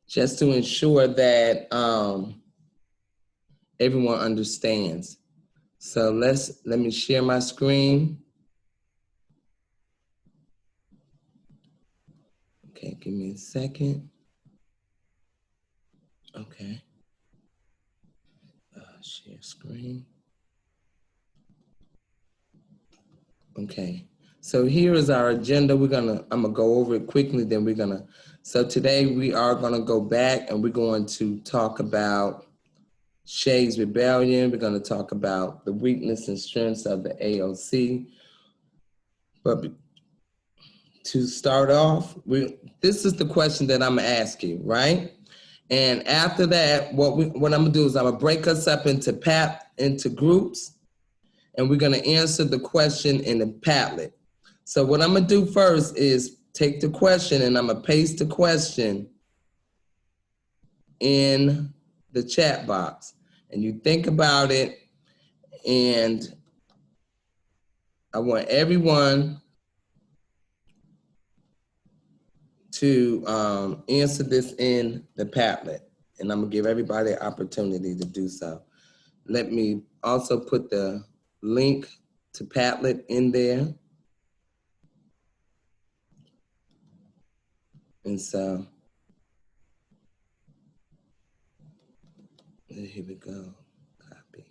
just to ensure that everyone understands. So let me share my screen. Okay, give me a second. Okay. Share screen. Okay. So here is our agenda. I'm gonna go over it quickly, then so today we are gonna go back and we're going to talk about Shays Rebellion. We're gonna talk about the weakness and strengths of the AOC. But to start off, this is the question that I'm gonna ask you, right? And after that, what I'm gonna do is I'm gonna break us up into groups, and we're gonna answer the question in the Padlet. So what I'm gonna do first is take the question and I'm gonna paste the question in the chat box. And you think about it, and I want everyone to answer this in the Padlet. And I'm gonna give everybody an opportunity to do so. Let me also put the link to Padlet in there. And so, here we go, copy.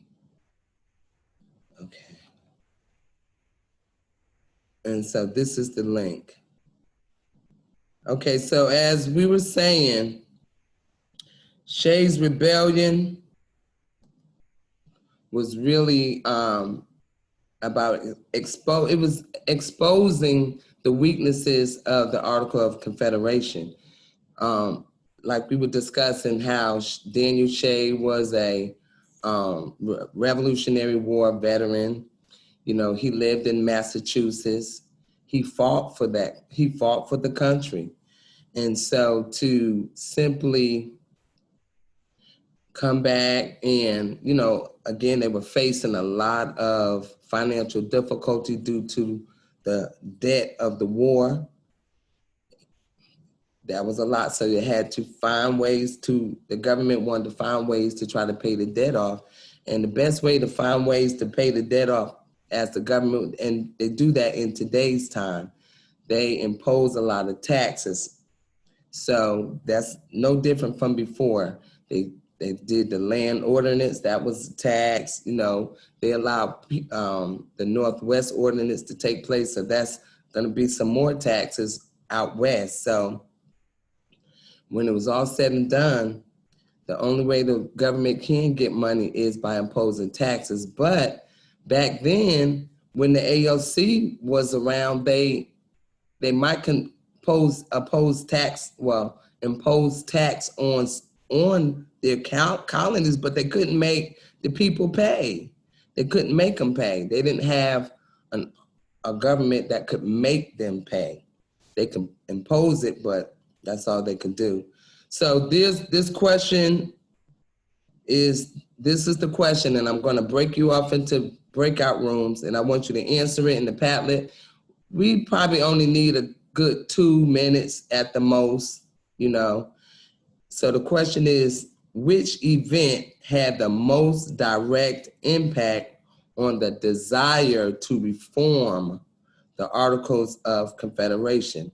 Okay. And so this is the link. Okay, so as we were saying, Shays Rebellion was really about it was exposing the weaknesses of the Article of Confederation. Like we were discussing how Daniel Shay was a Revolutionary War veteran. You know, he lived in Massachusetts. He fought for that. He fought for the country. And so to simply come back and, you know, again, they were facing a lot of financial difficulty due to the debt of the war. That was a lot. So they had to find ways the government wanted to find ways to try to pay the debt off. And the best way to find ways to pay the debt off as the government, and they do that in today's time, they impose a lot of taxes. So that's no different from before. They did the land ordinance, that was a tax. You know, they allowed the Northwest ordinance to take place, so that's going to be some more taxes out west. So when it was all said and done, the only way the government can get money is by imposing taxes. But back then, when the AOC was around, they might impose tax on their colonies, but they couldn't make the people pay. They couldn't make them pay. They didn't have a government that could make them pay. They could impose it, but that's all they could do. So this question is the question, and I'm going to break you off into breakout rooms, and I want you to answer it in the Padlet. We probably only need a good 2 minutes at the most, you know. So the question is, which event had the most direct impact on the desire to reform the Articles of Confederation?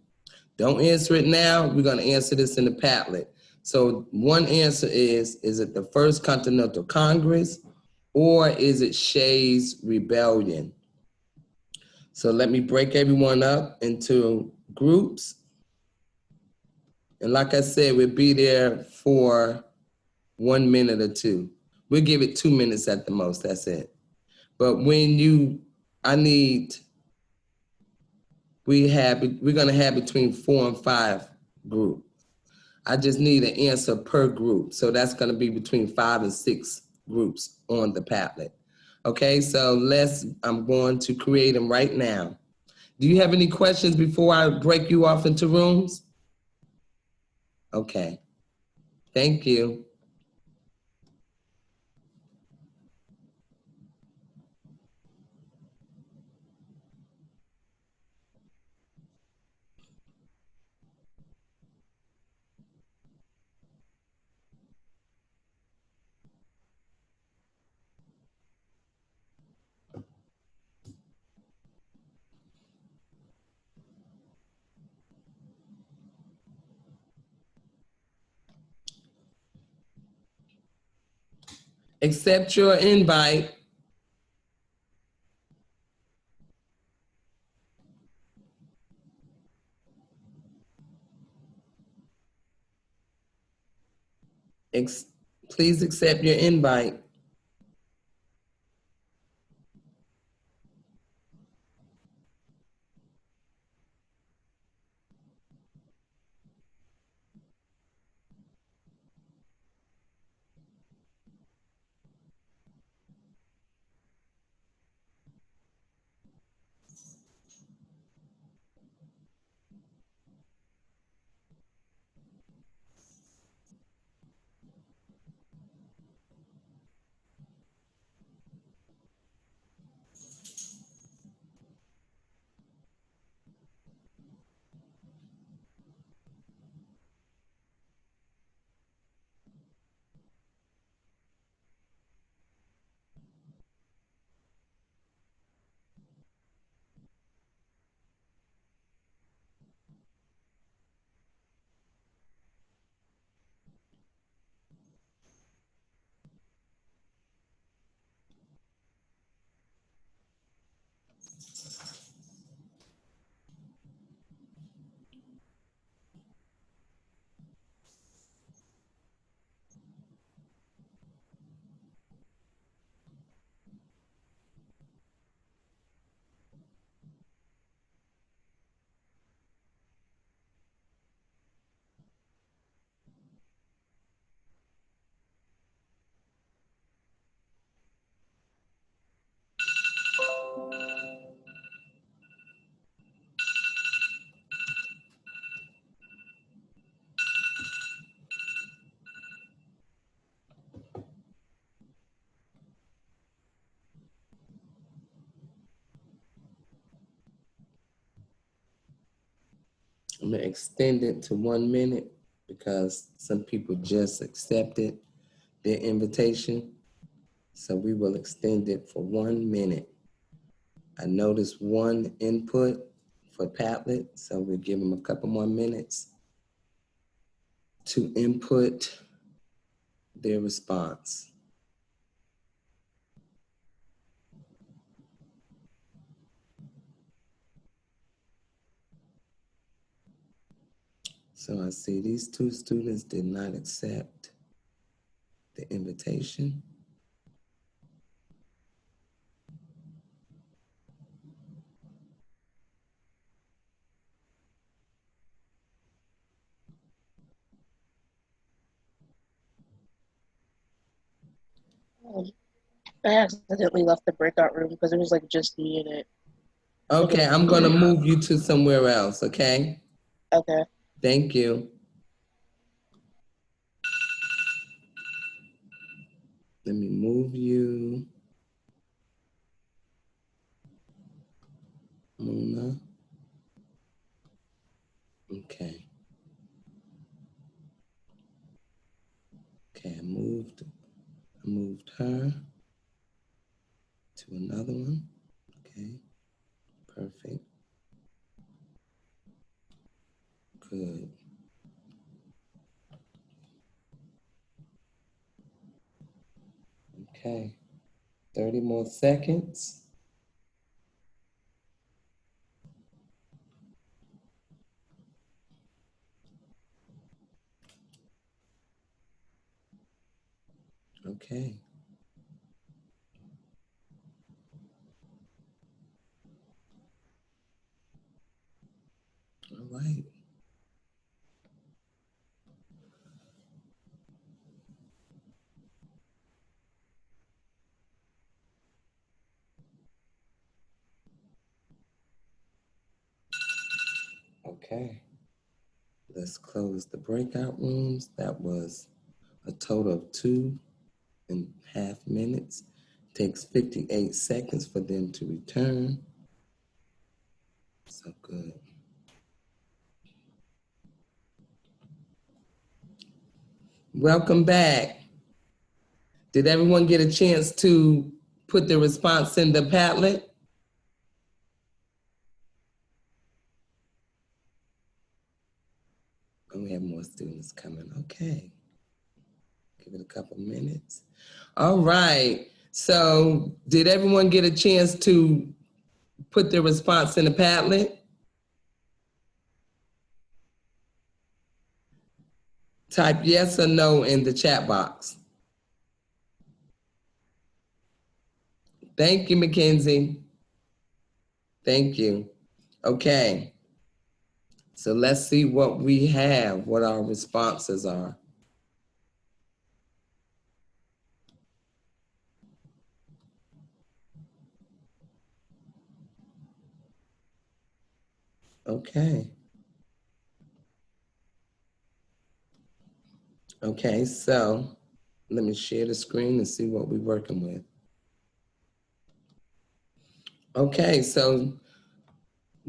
Don't answer it now. We're going to answer this in the Padlet. So one answer is it the First Continental Congress, or is it Shays Rebellion? So let me break everyone up into groups. And like I said, we'll be there for 1 minute or two. We'll give it 2 minutes at the most, that's it. But we're gonna have between 4 and 5 groups. I just need an answer per group. So that's gonna be between 5 and 6 groups on the Padlet. Okay, so I'm going to create them right now. Do you have any questions before I break you off into rooms? Okay, thank you. Accept your invite. Please accept your invite. I'm gonna extend it to 1 minute because some people just accepted their invitation. So we will extend it for 1 minute. I noticed one input for Padlet, so we'll give them a couple more minutes to input their response. So I see these two students did not accept the invitation. I accidentally left the breakout room because it was like just me in it. Okay, I'm gonna move you to somewhere else, okay? Okay. Thank you. Let me move you. Mona. Okay. Okay, I moved her to another one. Okay, perfect. Good. Okay, 30 more seconds. Okay. All right. Okay. Let's close the breakout rooms. That was a total of 2.5 minutes. Takes 58 seconds for them to return. So good. Welcome back. Did everyone get a chance to put the response in the Padlet? Oh, we have more students coming. Okay. Give it a couple minutes. All right. So did everyone get a chance to put their response in the Padlet? Type yes or no in the chat box. Thank you, Mackenzie. Thank you. Okay. So let's see what we have, what our responses are. Okay. Okay, so let me share the screen and see what we're working with. Okay, so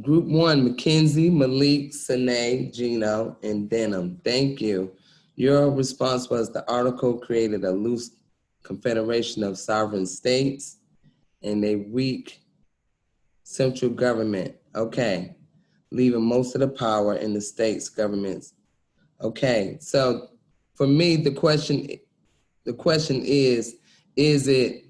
group one, Mackenzie, Malik, Sine, Gino, and Denham. Thank you. Your response was the article created a loose confederation of sovereign states and a weak central government. Okay, leaving most of the power in the states' governments. Okay, so for me, the question is it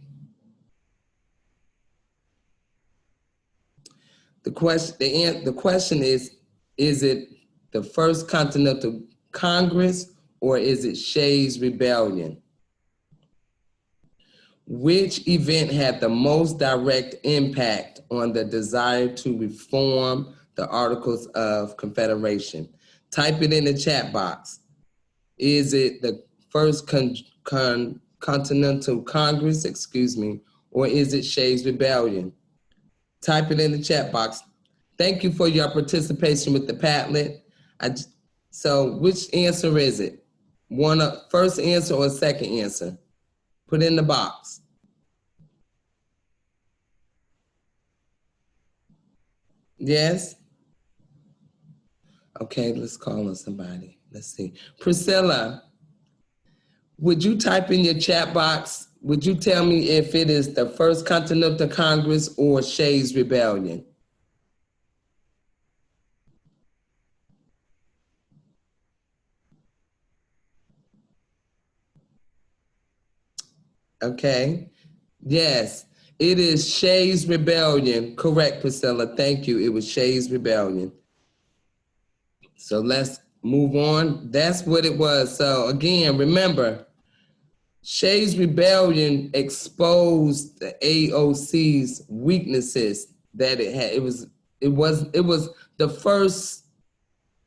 the question is it the First Continental Congress or is it Shays' Rebellion? Which event had the most direct impact on the desire to reform the Articles of Confederation? Type it in the chat box. Is it the First Continental Congress, or is it Shays' Rebellion? Type it in the chat box. Thank you for your participation with the Padlet. So which answer is it? First answer or second answer? Put in the box. Yes? Okay, let's call on somebody. Let's see. Priscilla, would you type in your chat box? Would you tell me if it is the First Continental Congress or Shays' Rebellion? Okay. Yes, it is Shays' Rebellion. Correct, Priscilla. Thank you. It was Shays' Rebellion. So let's move on. That's what it was. So again, remember, Shays' Rebellion exposed the AOC's weaknesses that it had. It was the first.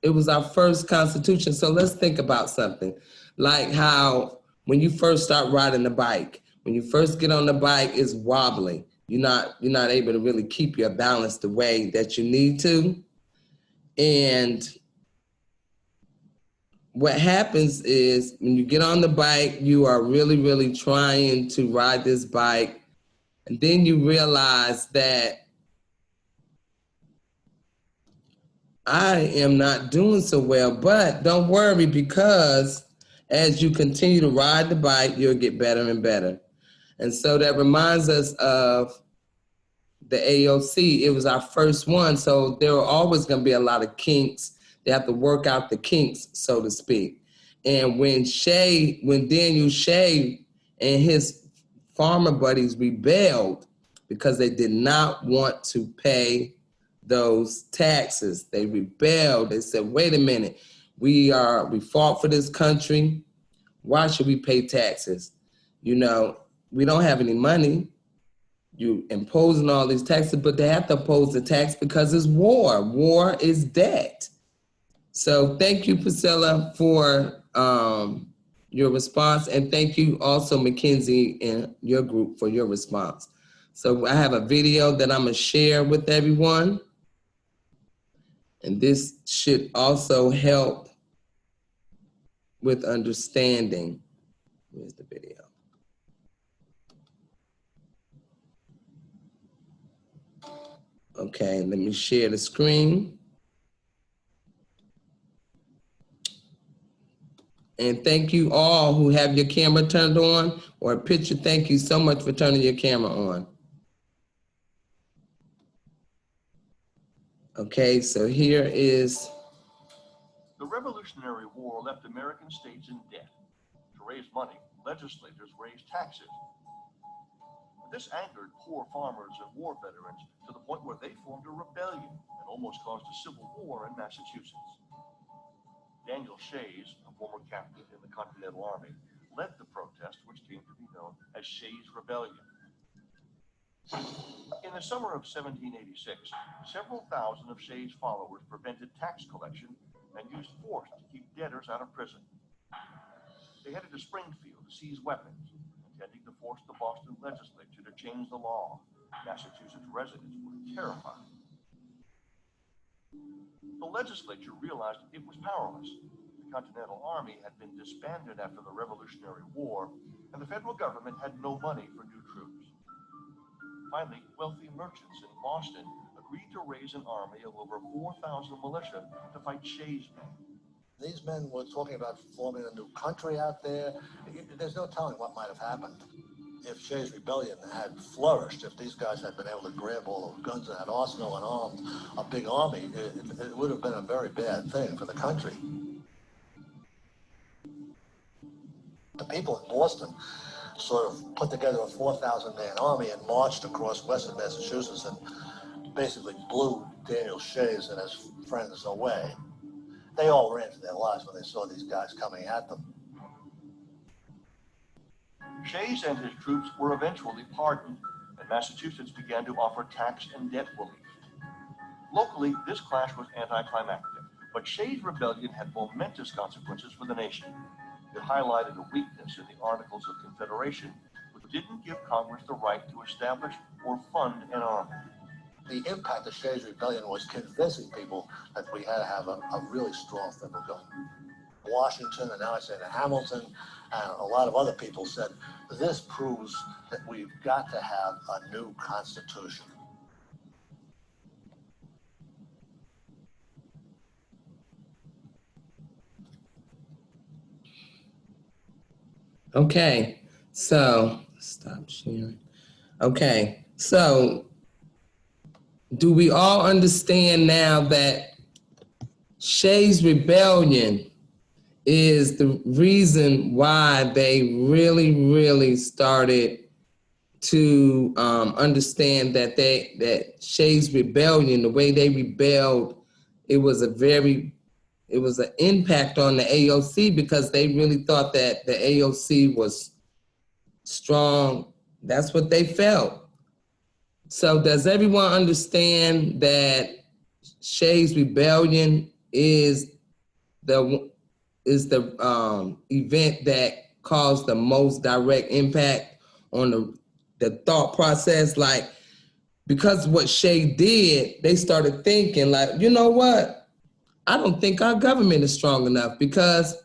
It was our first constitution. So let's think about something like how when you first start riding the bike, when you first get on the bike, it's wobbly. You're not able to really keep your balance the way that you need to. And what happens is when you get on the bike, you are really, really trying to ride this bike. And then you realize that I am not doing so well, but don't worry, because as you continue to ride the bike, you'll get better and better. And so that reminds us of the AOC. It was our first one, so there are always going to be a lot of kinks. They have to work out the kinks, so to speak. And when Daniel Shay and his farmer buddies rebelled because they did not want to pay those taxes, they rebelled. They said, wait a minute, we fought for this country. Why should we pay taxes? We don't have any money. You imposing all these taxes, but they have to oppose the tax because it's war. War is debt. So thank you, Priscilla, for your response. And thank you also, Mackenzie, and your group for your response. So I have a video that I'm going to share with everyone. And this should also help with understanding. Here's the video. Okay, let me share the screen. And thank you all who have your camera turned on or a picture. Thank you so much for turning your camera on. Okay, so here is. The Revolutionary War left American states in debt. To raise money, legislators raised taxes. This angered poor farmers and war veterans to the point where they formed a rebellion and almost caused a civil war in Massachusetts. Daniel Shays, a former captain in the Continental Army, led the protest, which came to be known as Shays' Rebellion. In the summer of 1786, several thousand of Shays' followers prevented tax collection and used force to keep debtors out of prison. They headed to Springfield to seize weapons, intending to force the Boston legislature to change the law. Massachusetts residents were terrified. The legislature realized it was powerless. The Continental Army had been disbanded after the Revolutionary War, and the federal government had no money for new troops. Finally, wealthy merchants in Boston agreed to raise an army of over 4,000 militia to fight Shays' men. These men were talking about forming a new country out there. There's no telling what might have happened. If Shays' Rebellion had flourished, if these guys had been able to grab all those guns and had arsenal and armed a big army, it would have been a very bad thing for the country. The people in Boston sort of put together a 4,000-man army and marched across western Massachusetts and basically blew Daniel Shays and his friends away. They all ran for their lives when they saw these guys coming at them. Shays and his troops were eventually pardoned, and Massachusetts began to offer tax and debt relief. Locally, this clash was anticlimactic, but Shays' rebellion had momentous consequences for the nation. It highlighted a weakness in the Articles of Confederation, which didn't give Congress the right to establish or fund an army. The impact of Shays' Rebellion was convincing people that we had to have a really strong federal government. Washington, and now I say Hamilton, and a lot of other people said, this proves that we've got to have a new constitution. Okay, so stop sharing. Okay, so do we all understand now that Shays' Rebellion is the reason why they really started to understand that that Shays' Rebellion, the way they rebelled, it was an impact on the AOC because they really thought that the AOC was strong. That's what they felt. So does everyone understand that Shays' Rebellion is the event that caused the most direct impact on the thought process? Like, because what Shay did, they started thinking like, you know what? I don't think our government is strong enough because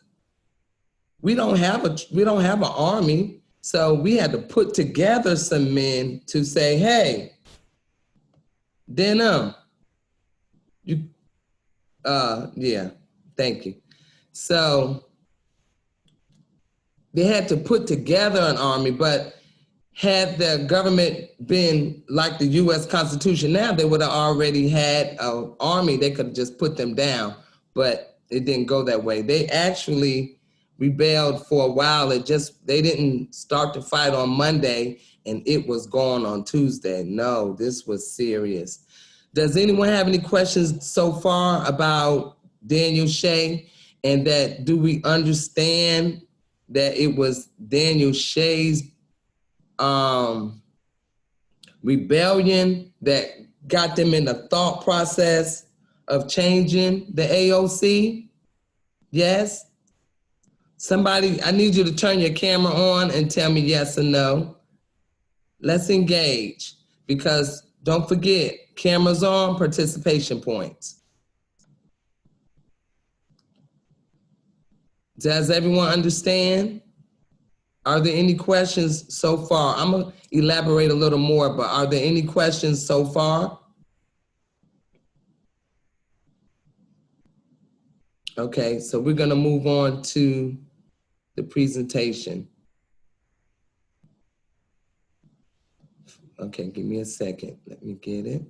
we don't have an army. So we had to put together some men to say, hey, Denham, yeah, thank you. So they had to put together an army, but had the government been like the U.S. Constitution now, they would have already had an army. They could have just put them down, but it didn't go that way. They actually rebelled for a while. They didn't start to fight on Monday and it was gone on Tuesday. No, this was serious. Does anyone have any questions so far about Daniel Shay? And that, do we understand that it was Daniel Shay's rebellion that got them in the thought process of changing the AOC? Yes? Somebody, I need you to turn your camera on and tell me yes or no. Let's engage, because don't forget, cameras on, participation points. Does everyone understand? Are there any questions so far? I'm gonna elaborate a little more, but are there any questions so far? Okay, so we're gonna move on to the presentation. Okay, give me a second. Let me get it.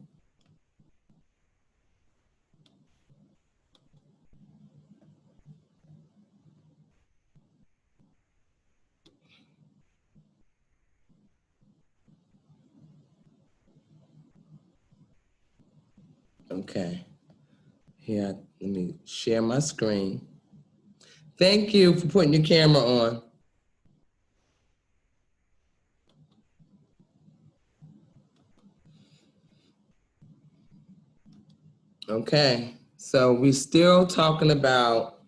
Okay. Here, let me share my screen. Thank you for putting your camera on. Okay, so we're still talking about,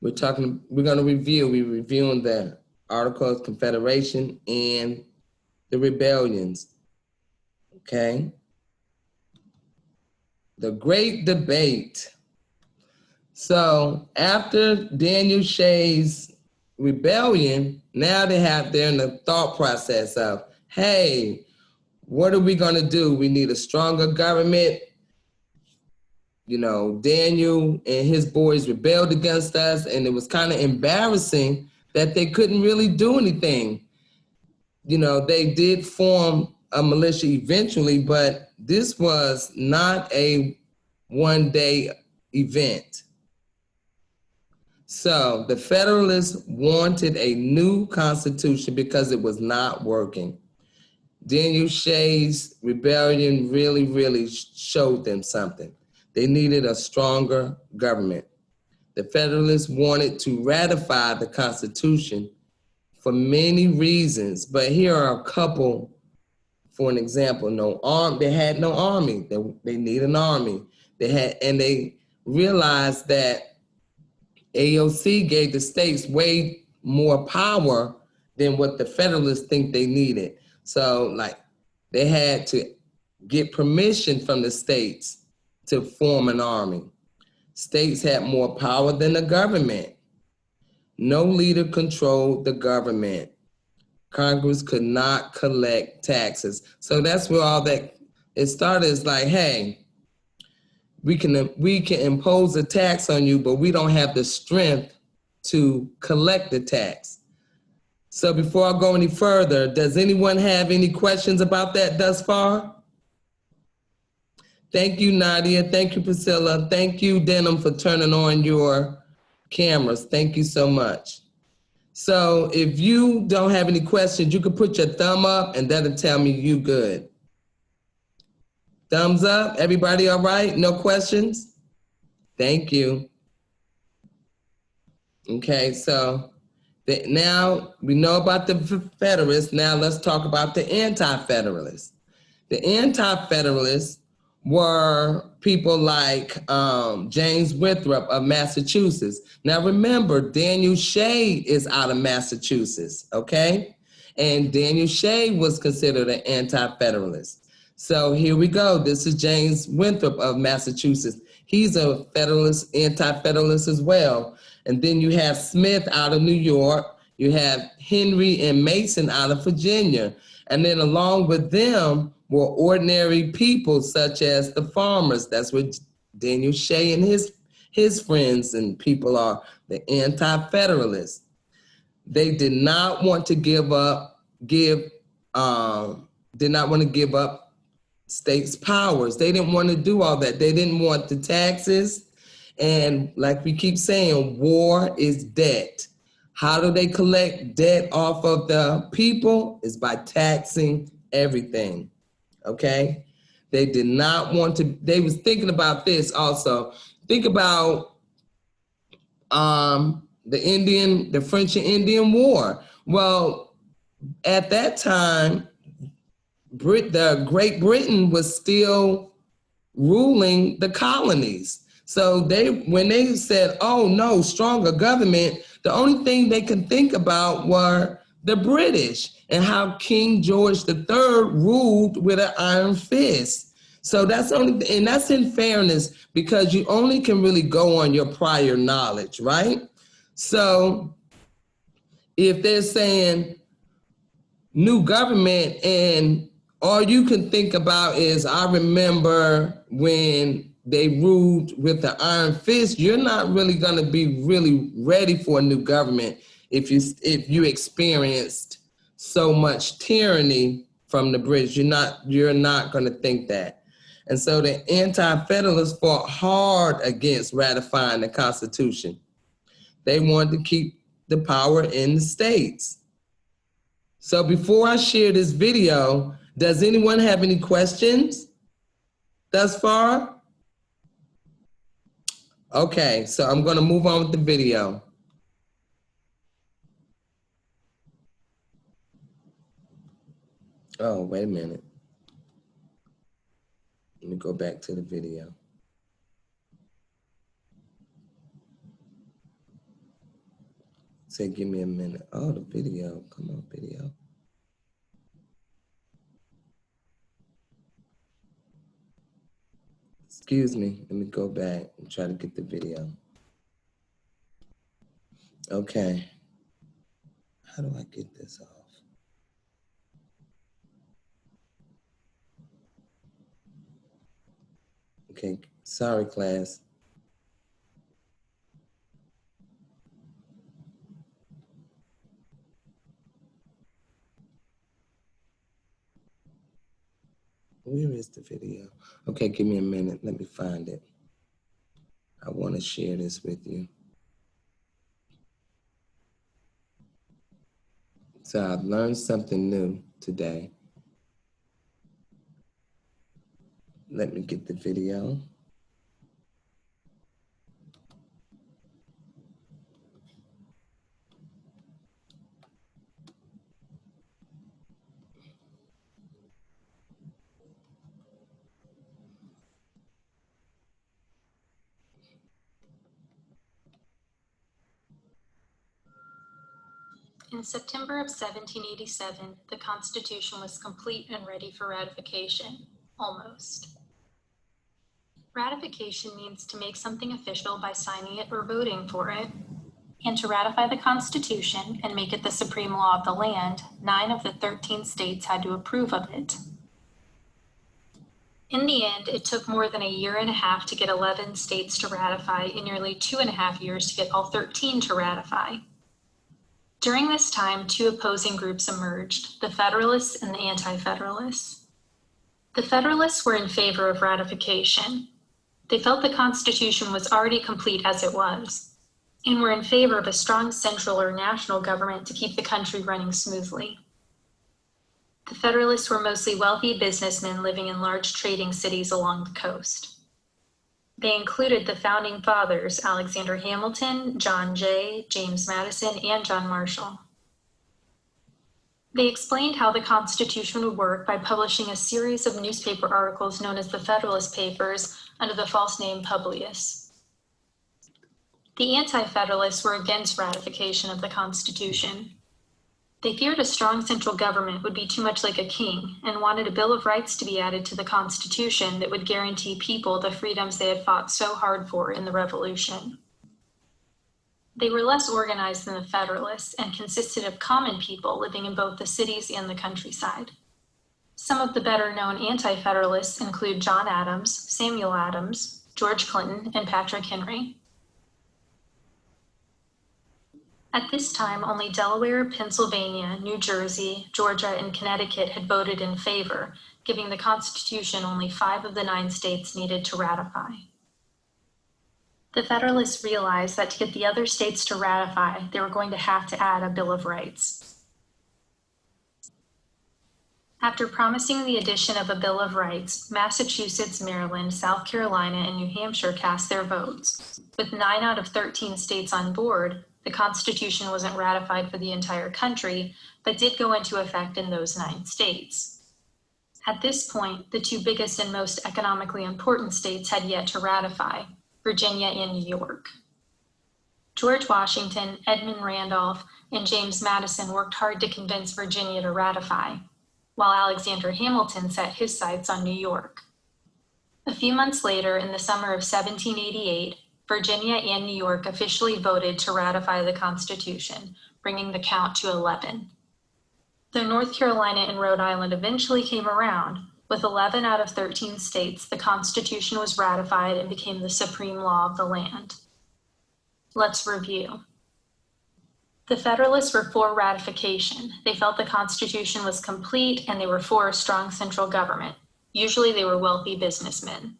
we're reviewing the Articles of Confederation and the rebellions, okay? The Great Debate. So after Daniel Shays' rebellion, now they're in the thought process of, hey, what are we gonna do? We need a stronger government. You know, Daniel and his boys rebelled against us, and it was kind of embarrassing that they couldn't really do anything. You know, they did form a militia eventually, but this was not a one-day event. So the Federalists wanted a new constitution because it was not working. Daniel Shays' rebellion really showed them something. They needed a stronger government. The Federalists wanted to ratify the Constitution for many reasons, but here are a couple. For an example, they had no army. They need an army. They realized that AOC gave the states way more power than what the Federalists think they needed. So, like, they had to get permission from the states to form an army. States had more power than the government. No leader controlled the government. Congress could not collect taxes. So that's where all that, it started. It's like, hey, we can impose a tax on you, but we don't have the strength to collect the tax. So before I go any further, does anyone have any questions about that thus far? Thank you, Nadia. Thank you, Priscilla. Thank you, Denham, for turning on your cameras. Thank you so much. So if you don't have any questions, you can put your thumb up and that'll tell me you good. Thumbs up, everybody all right? No questions? Thank you. Okay, so now we know about the Federalists. Now let's talk about the Anti-Federalists. The Anti-Federalists were people like James Winthrop of Massachusetts. Now remember, Daniel Shay is out of Massachusetts, okay? And Daniel Shay was considered an Anti-Federalist. So here we go. This is James Winthrop of Massachusetts. He's a Federalist, Anti-Federalist as well. And then you have Smith out of New York. You have Henry and Mason out of Virginia. And then along with them were ordinary people such as the farmers. That's what Daniel Shay and his friends and people are, the Anti-Federalists. They did not want to give up states' powers. They didn't want to do all that. They didn't want the taxes. And like we keep saying, war is debt. How do they collect debt off of the people? Is by taxing everything, okay? They did not want to, they was thinking about this also. Think about the French and Indian War. Well, at that time, the Great Britain was still ruling the colonies. So when they said, oh no, stronger government, the only thing they could think about were the British and how King George III ruled with an iron fist. So that's in fairness, because you only can really go on your prior knowledge, right? So if they're saying new government and all you can think about is, I remember when they ruled with the iron fist, you're not really gonna be really ready for a new government if you experienced so much tyranny from the British. You're not gonna think that. And so the Anti-Federalists fought hard against ratifying the Constitution. They wanted to keep the power in the states. So before I share this video, does anyone have any questions? thus far? Okay, so I'm gonna move on with the video. Oh, wait a minute. Let me go back to the video. Say, give me a minute. Oh, the video. Come on, video. Excuse me. Let me go back and try to get the video. Okay. How do I get this off? Okay. Sorry, class. Where is the video? Okay, give me a minute. Let me find it. I want to share this with you. So I've learned something new today. Let me get the video. In September of 1787, the Constitution was complete and ready for ratification, almost. Ratification means to make something official by signing it or voting for it. And to ratify the Constitution and make it the supreme law of the land, 9 of the 13 states had to approve of it. In the end, it took more than a year and a half to get 11 states to ratify and nearly 2.5 years to get all 13 to ratify. During this time, 2 opposing groups emerged, the Federalists and the Anti-Federalists. The Federalists were in favor of ratification. They felt the Constitution was already complete as it was, and were in favor of a strong central or national government to keep the country running smoothly. The Federalists were mostly wealthy businessmen living in large trading cities along the coast. They included the founding fathers, Alexander Hamilton, John Jay, James Madison, and John Marshall. They explained how the Constitution would work by publishing a series of newspaper articles known as the Federalist Papers under the false name Publius. The Anti-Federalists were against ratification of the Constitution. They feared a strong central government would be too much like a king and wanted a Bill of Rights to be added to the Constitution that would guarantee people the freedoms they had fought so hard for in the Revolution. They were less organized than the Federalists and consisted of common people living in both the cities and the countryside. Some of the better-known Anti-Federalists include John Adams, Samuel Adams, George Clinton, and Patrick Henry. At this time, only Delaware, Pennsylvania, New Jersey, Georgia, and Connecticut had voted in favor, giving the Constitution only 5 of the 9 states needed to ratify. The Federalists realized that to get the other states to ratify, they were going to have to add a Bill of Rights. After promising the addition of a Bill of Rights, Massachusetts, Maryland, South Carolina, and New Hampshire cast their votes. With 9 out of 13 states on board, the Constitution wasn't ratified for the entire country, but did go into effect in those 9 states. At this point, the 2 biggest and most economically important states had yet to ratify, Virginia and New York. George Washington, Edmund Randolph, and James Madison worked hard to convince Virginia to ratify, while Alexander Hamilton set his sights on New York. A few months later, in the summer of 1788, Virginia and New York officially voted to ratify the Constitution, bringing the count to 11. Though North Carolina and Rhode Island eventually came around, with 11 out of 13 states, the Constitution was ratified and became the supreme law of the land. Let's review. The Federalists were for ratification. They felt the Constitution was complete and they were for a strong central government. Usually they were wealthy businessmen.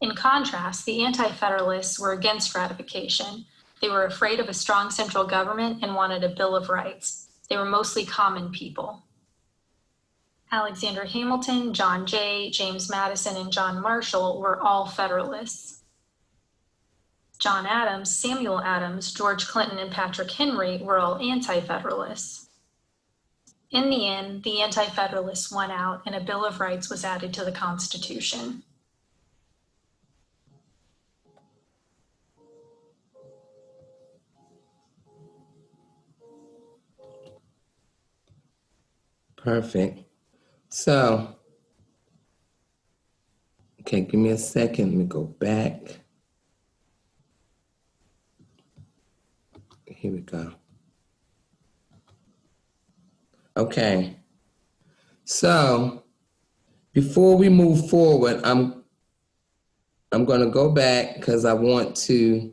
In contrast, the Anti-Federalists were against ratification. They were afraid of a strong central government and wanted a Bill of Rights. They were mostly common people. Alexander Hamilton, John Jay, James Madison, and John Marshall were all Federalists. John Adams, Samuel Adams, George Clinton, and Patrick Henry were all anti-Federalists. In the end, the Anti-Federalists won out and a Bill of Rights was added to the Constitution. Perfect. So, okay, give me a second. Let me go back. Here we go. Okay. So, before we move forward, I'm going to go back because I want to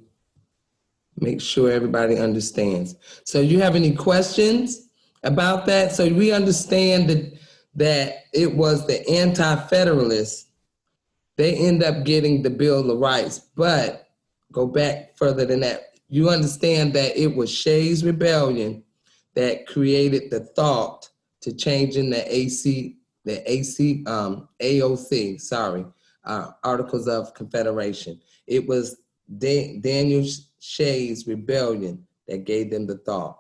make sure everybody understands. So, you have any questions about that? So we understand that it was the anti-federalists. They end up getting the Bill of Rights, but go back further than that. You understand that it was Shays' Rebellion that created the thought to changing the AOC, Articles of Confederation. It was Daniel Shays' Rebellion that gave them the thought.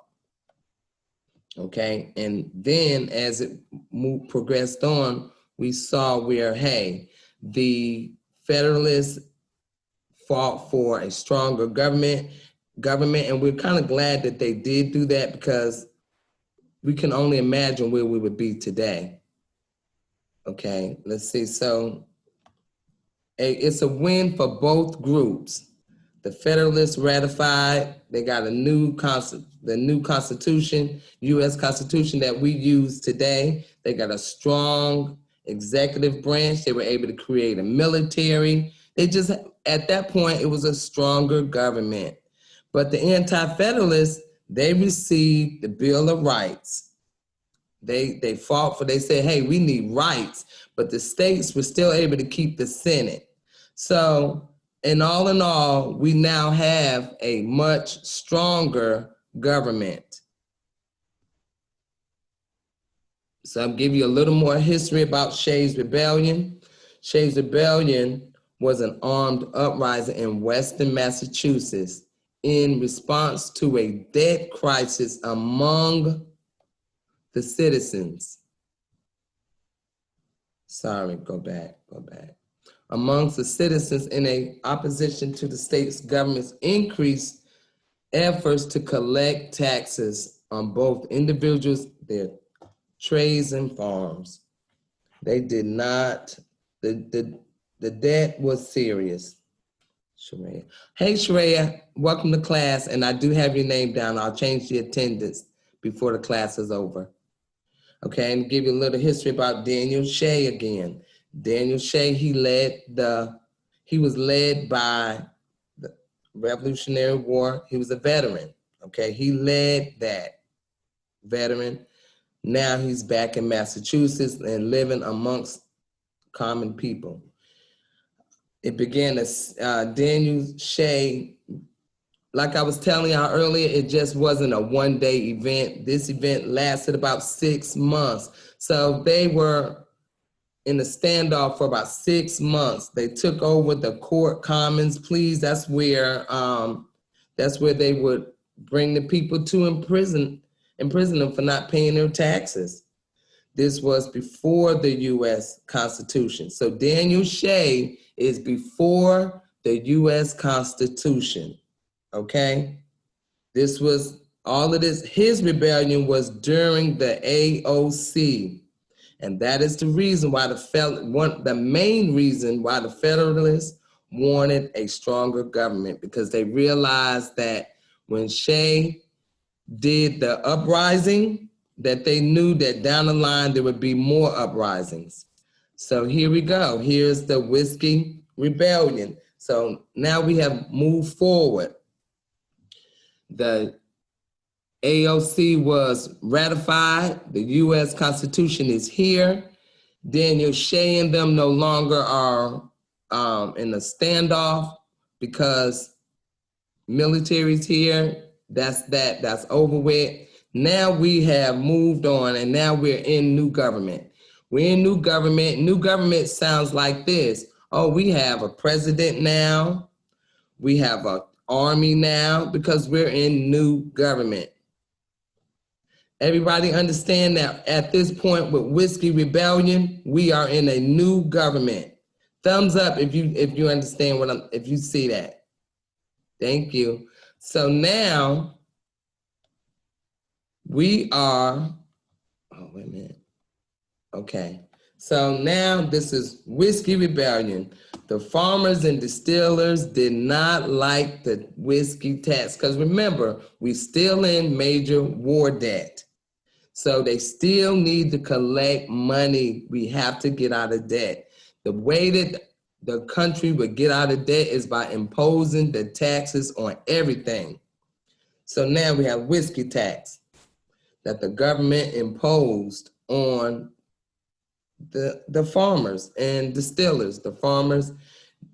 Okay, and then as it progressed on, we saw where, hey, the Federalists fought for a stronger government, and we're kind of glad that they did do that because we can only imagine where we would be today. Okay, let's see. So it's a win for both groups. The Federalists ratified, they got the new Constitution, U.S. Constitution that we use today. They got a strong executive branch. They were able to create a military. At that point, it was a stronger government. But the Anti-Federalists, they received the Bill of Rights. They fought for, they said, hey, we need rights, but the states were still able to keep the Senate. So, in all, we now have a much stronger government. So I'll give you a little more history about Shays' Rebellion. Shays' Rebellion was an armed uprising in Western Massachusetts in response to a debt crisis among the citizens. Sorry, go back. Amongst the citizens in a opposition to the state's government's increased efforts to collect taxes on both individuals, their trades and farms. They did not, the debt was serious. Sharia. Hey, Sharia, welcome to class, and I do have your name down. I'll change the attendance before the class is over. Okay, and give you a little history about Daniel Shay again. Daniel Shay, he was led by the Revolutionary War. He was a veteran, okay? He led that veteran. Now he's back in Massachusetts and living amongst common people. It began as Daniel Shay, like I was telling y'all earlier, it just wasn't a one-day event. This event lasted about 6 months. So they were in a standoff for about 6 months. They took over the court commons, please. That's where they would bring the people to imprison them for not paying their taxes. This was before the U.S. Constitution. So Daniel Shay is before the U.S. Constitution, okay? This was, all of this, his rebellion was during the AOC. And that is the reason why the main reason why the Federalists wanted a stronger government, because they realized that when Shay did the uprising, that they knew that down the line there would be more uprisings. So here we go. Here's the Whiskey Rebellion. So now we have moved forward. The AOC was ratified. The U.S. Constitution is here. Daniel Shay and them no longer are in a standoff because military's here. That's over with. Now we have moved on and now we're in new government. We're in new government. New government sounds like this. Oh, we have a president now. We have an army now because we're in new government. Everybody understand that at this point with Whiskey Rebellion, we are in a new government. Thumbs up if you understand if you see that. Thank you. So now we are, oh, wait a minute. Okay. So now this is Whiskey Rebellion. The farmers and distillers did not like the whiskey tax because remember, we still in major war debt. So they still need to collect money. We have to get out of debt. The way that the country would get out of debt is by imposing the taxes on everything. So now we have whiskey tax that the government imposed on the farmers and distillers. The farmers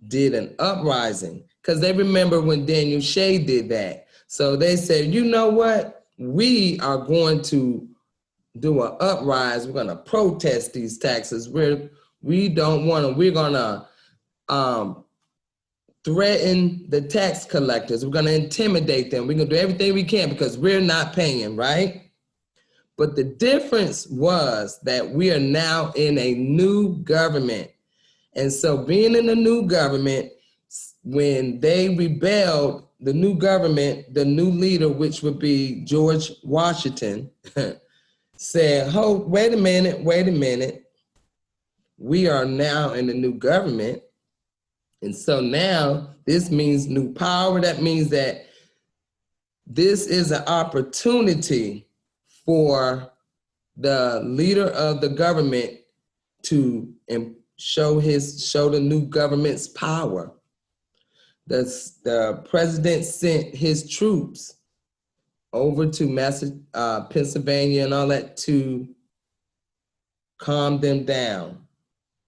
did an uprising because they remember when Daniel Shea did that. So they said, you know what? We are going to do an uprise. We're going to protest these taxes. We don't want to. We're going to threaten the tax collectors. We're going to intimidate them. We're going to do everything we can because we're not paying, right? But the difference was that we are now in a new government. And so being in a new government, when they rebelled, the new government, the new leader, which would be George Washington, said, wait a minute. We are now in a new government. And so now this means new power. That means that this is an opportunity for the leader of the government to show the new government's power. The president sent his troops over to Pennsylvania and all that to calm them down.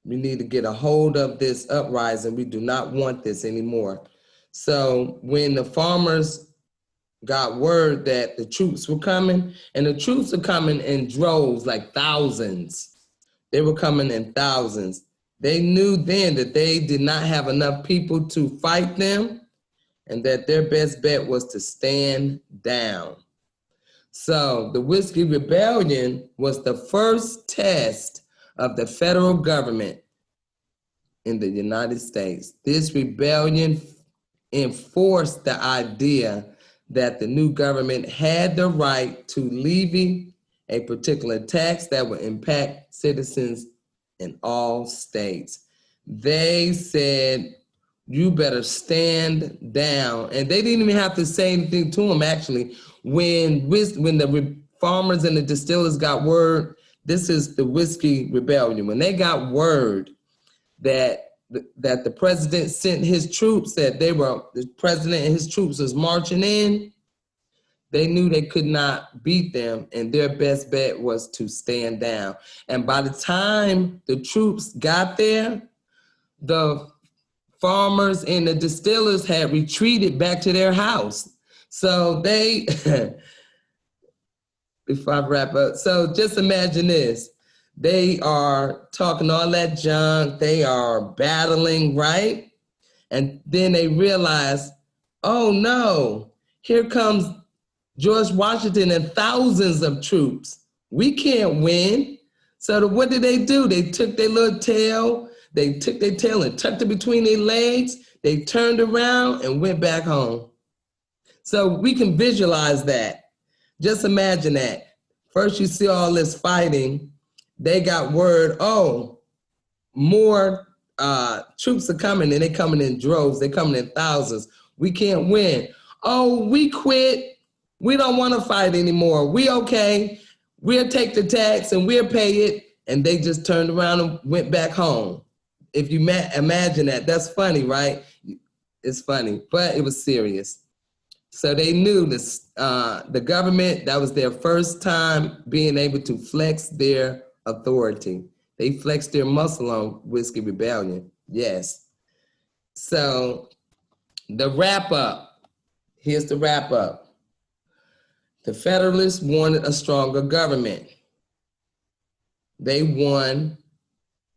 We need to get a hold of this uprising. We do not want this anymore. So when the farmers got word that the troops were coming, and the troops are coming in droves, like thousands. They were coming in thousands. They knew then that they did not have enough people to fight them and that their best bet was to stand down. So the Whiskey Rebellion was the first test of the federal government in the United States. This rebellion enforced the idea that the new government had the right to levy a particular tax that would impact citizens in all states. They said, you better stand down. And they didn't even have to say anything to them, actually. When the farmers and the distillers got word, this is the Whiskey Rebellion. When they got word that the president sent his troops, that the president and his troops was marching in, they knew they could not beat them, and their best bet was to stand down. And by the time the troops got there, the farmers and the distillers had retreated back to their house. So they, before I wrap up, so just imagine this. They are talking all that junk, they are battling, right? And then they realize, oh no, here comes George Washington and thousands of troops. We can't win. So what did they do? They took their little tail, and tucked it between their legs. They turned around and went back home. So we can visualize that. Just imagine that. First you see all this fighting. They got word, oh, more troops are coming, and they're coming in droves. They're coming in thousands. We can't win. Oh, we quit. We don't want to fight anymore. We okay. We'll take the tax and we'll pay it. And they just turned around and went back home. If you imagine that, that's funny, right? It's funny, but it was serious. So they knew this, the government, that was their first time being able to flex their authority. They flexed their muscle on Whiskey Rebellion, yes. So the wrap up, here's the wrap up. The Federalists wanted a stronger government. They won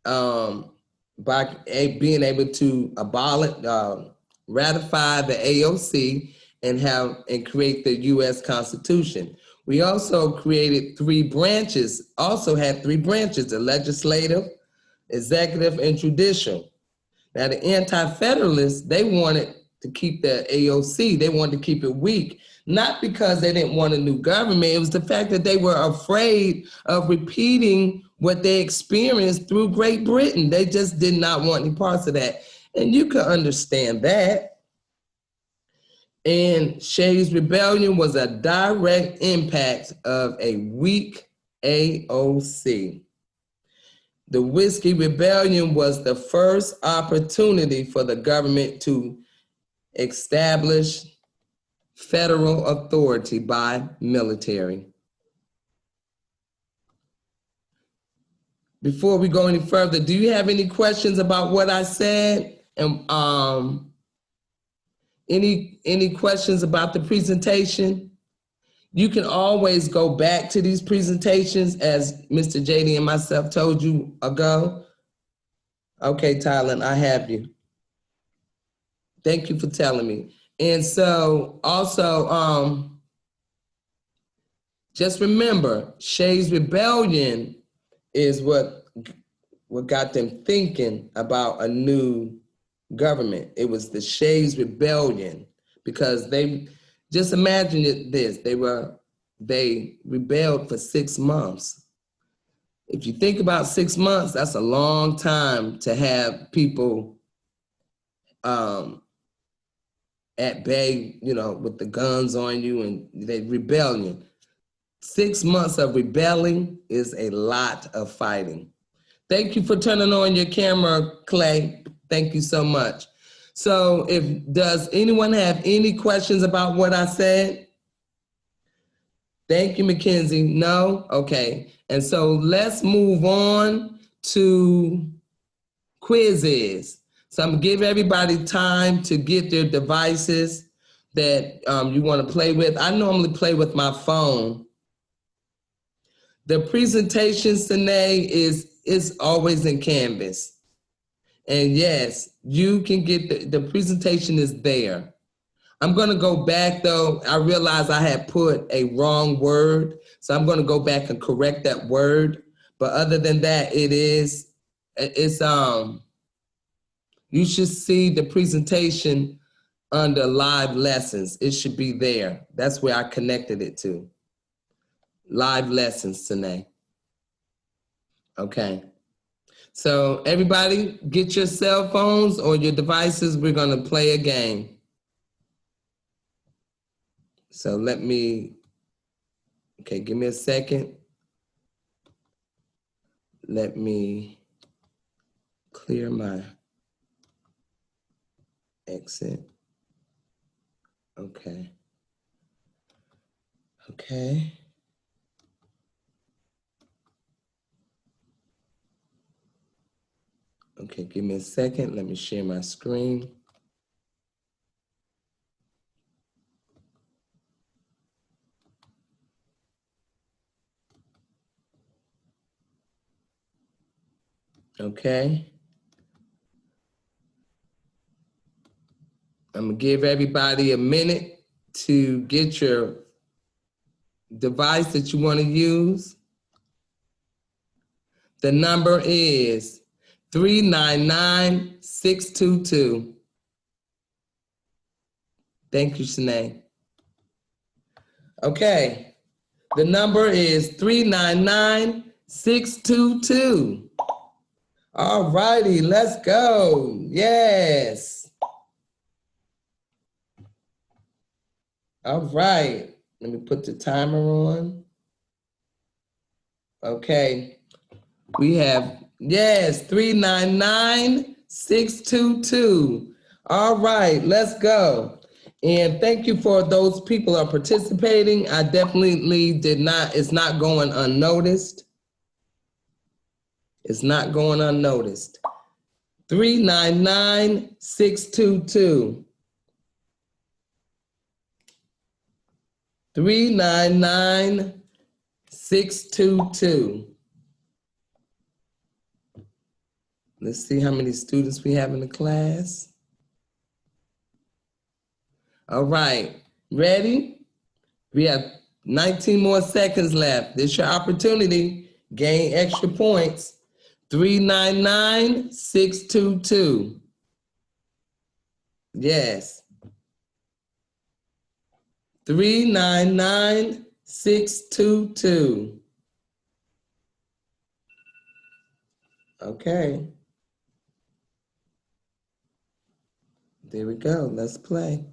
by being able to ratify the AOC and create the U.S. Constitution. We also created three branches, the legislative, executive, and judicial. Now, the anti-federalists, they wanted to keep the AOC, they wanted to keep it weak, not because they didn't want a new government, it was the fact that they were afraid of repeating what they experienced through Great Britain. They just did not want any parts of that. And you could understand that. And Shays' Rebellion was a direct impact of a weak AOC. The Whiskey Rebellion was the first opportunity for the government to establish federal authority by military. Before we go any further, do you have any questions about what I said? And any questions about the presentation? You can always go back to these presentations, as Mr. JD and myself told you ago. Okay, Tylen, I have you. Thank you for telling me. And so also, just remember, Shays' Rebellion is what got them thinking about a new government. It was the Shays' Rebellion, because just imagine this, they rebelled for 6 months. If you think about 6 months, that's a long time to have people at bay, with the guns on you and the rebellion. 6 months of rebelling is a lot of fighting. Thank you for turning on your camera, Clay. Thank you so much. So does anyone have any questions about what I said? Thank you, Mackenzie. No? Okay. And so let's move on to quizzes. So I'm gonna give everybody time to get their devices that you wanna play with. I normally play with my phone. The presentation, Sine, is always in Canvas. And yes, you can get the presentation is there. I'm gonna go back though. I realized I had put a wrong word, so I'm gonna go back and correct that word. But other than that, it's you should see the presentation under live lessons. It should be there. That's where I connected it to. Live lessons today. Okay. So everybody get your cell phones or your devices. We're gonna play a game. So give me a second. Let me clear my exit. Okay. Okay, give me a second. Let me share my screen. Okay. I'm gonna give everybody a minute to get your device that you want to use. The number is 399-622. Thank you, Shanae. Okay, the number is 399-622. All righty, let's go. Yes. All right, let me put the timer on. Okay, we have, yes, 399-622. All right, let's go. And thank you for those people who are participating. I definitely did not, it's not going unnoticed. It's not going unnoticed. 399-622. 399-622. Let's see how many students we have in the class. All right, ready? We have 19 more seconds left. This is your opportunity. Gain extra points. 399-622. Yes. 399-622. Okay. There we go. Let's play.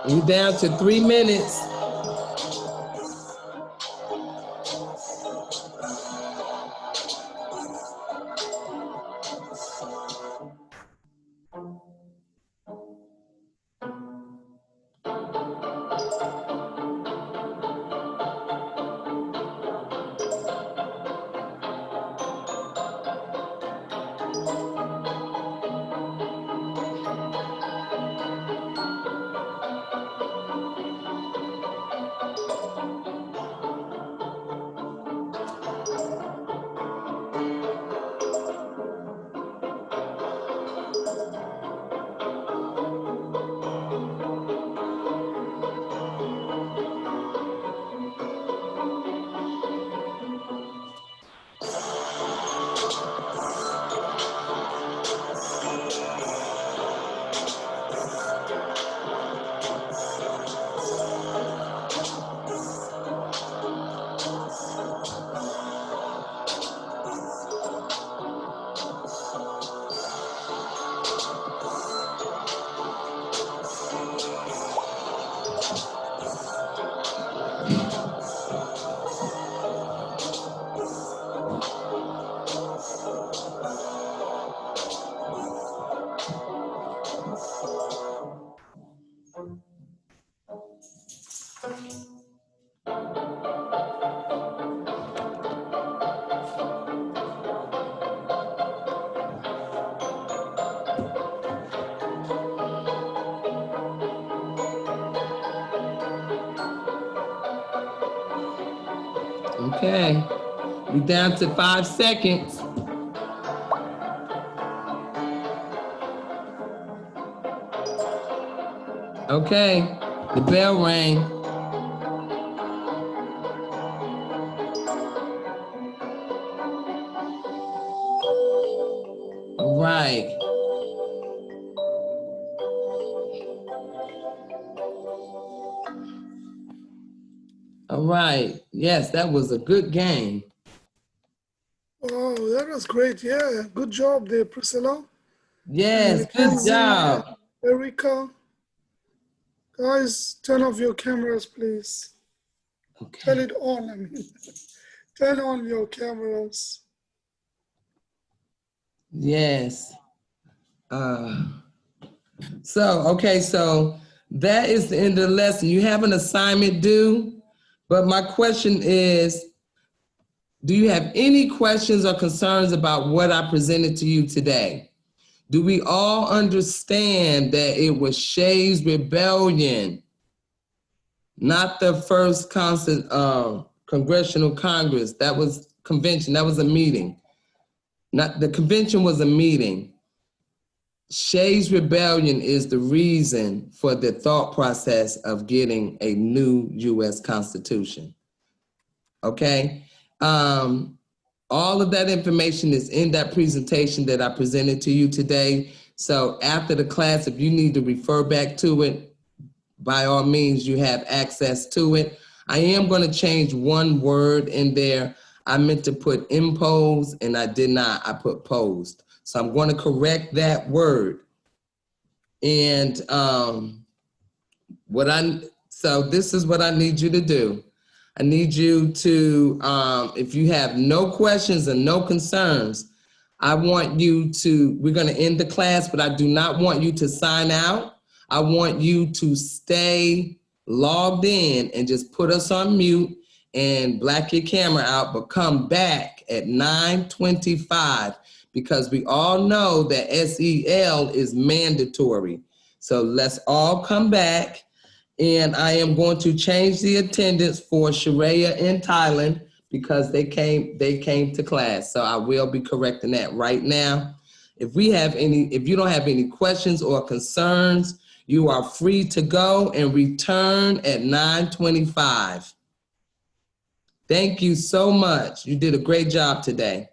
You down to 3 minutes. Okay, we down to 5 seconds. Okay, the bell rang. All right. All right. Yes, that was a good game. Oh, that was great. Yeah, good job there, Priscilla. Yes, good Mackenzie, job. Erica. Guys, turn off your cameras, please. Turn Okay. it on, I mean. Turn on your cameras. Yes. So that is the end of the lesson. You have an assignment due, but my question is, do you have any questions or concerns about what I presented to you today? Do we all understand that it was Shays' Rebellion, not the first Congressional Congress? That was convention, that was a meeting. Not the convention was a meeting. Shays' Rebellion is the reason for the thought process of getting a new U.S. Constitution. Okay? All of that information is in that presentation that I presented to you today. So after the class, if you need to refer back to it, by all means, you have access to it. I am going to change one word in there. I meant to put impose and I did not. I put posed. So I'm going to correct that word. And so this is what I need you to do. I need you to, if you have no questions and no concerns, I want you to, we're going to end the class, but I do not want you to sign out. I want you to stay logged in and just put us on mute and black your camera out, but come back at 9:25 because we all know that SEL is mandatory. So let's all come back. And I am going to change the attendance for Sharia and Thailand because they came to class. So I will be correcting that right now. If you don't have any questions or concerns, you are free to go and return at 9:25. Thank you so much. You did a great job today.